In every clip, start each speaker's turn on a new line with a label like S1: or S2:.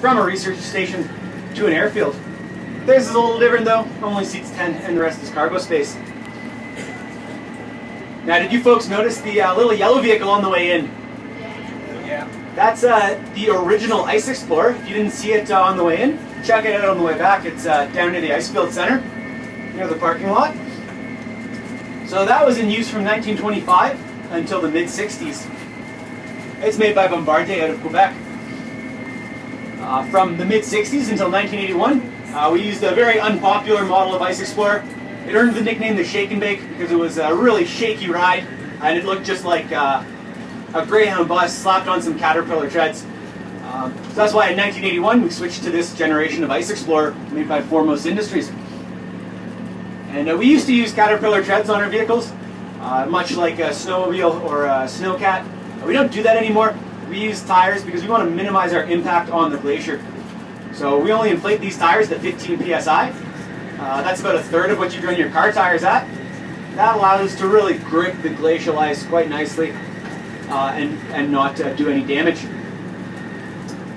S1: from a research station to an airfield. This is a little different though, only seats 10 and the rest is cargo space. Now, did you folks notice the little yellow vehicle on the way in?
S2: Yeah.
S1: That's the original Ice Explorer. If you didn't see it on the way in, check it out on the way back. It's down near the ice field center, near the parking lot. So that was in use from 1925 until the mid-60s. It's made by Bombardier out of Quebec. From the mid-60s until 1981, we used a very unpopular model of Ice Explorer. It earned the nickname the Shake and Bake because it was a really shaky ride, and it looked just like a Greyhound bus slapped on some Caterpillar treads. So that's why in 1981 we switched to this generation of Ice Explorer made by Foremost Industries. And we used to use Caterpillar treads on our vehicles, much like a snowmobile or a snowcat. We don't do that anymore. We use tires because we want to minimize our impact on the glacier. So we only inflate these tires to 15 psi. That's about a third of what you'd run your car tires at. That allows us to really grip the glacial ice quite nicely and not do any damage.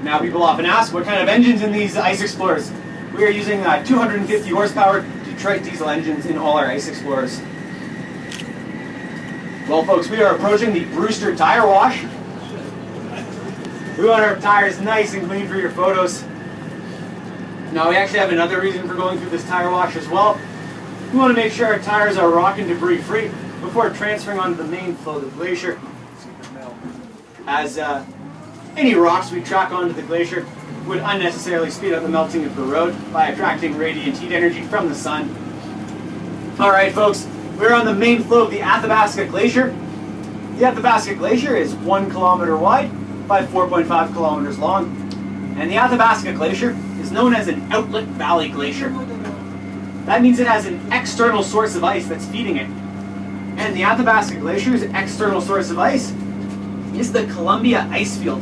S1: Now people often ask, what kind of engines in these Ice Explorers? We are using 250 horsepower Detroit diesel engines in all our Ice Explorers. Well folks, we are approaching the Brewster tire wash. We want our tires nice and clean for your photos. Now we actually have another reason for going through this tire wash as well. We want to make sure our tires are rock and debris free before transferring onto the main flow of the glacier. As any rocks we track onto the glacier would unnecessarily speed up the melting of the road by attracting radiant heat energy from the sun. Alright folks, we're on the main flow of the Athabasca Glacier. The Athabasca Glacier is 1 kilometer wide by 4.5 kilometers long. And the Athabasca Glacier is known as an outlet valley glacier. That means it has an external source of ice that's feeding it. And the Athabasca Glacier's external source of ice is the Columbia ice field.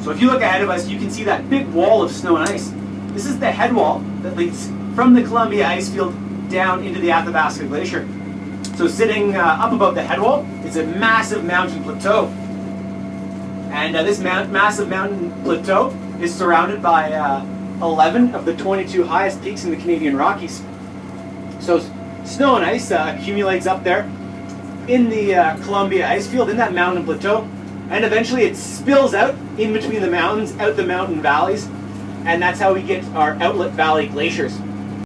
S1: So if you look ahead of us, you can see that big wall of snow and ice. This is the head wall that leads from the Columbia ice field down into the Athabasca Glacier. So sitting up above the head wall is a massive mountain plateau. And this massive mountain plateau is surrounded by 11 of the 22 highest peaks in the Canadian Rockies. So snow and ice accumulates up there in the Columbia ice field, in that mountain plateau, and eventually it spills out in between the mountains, out the mountain valleys, and that's how we get our outlet valley glaciers.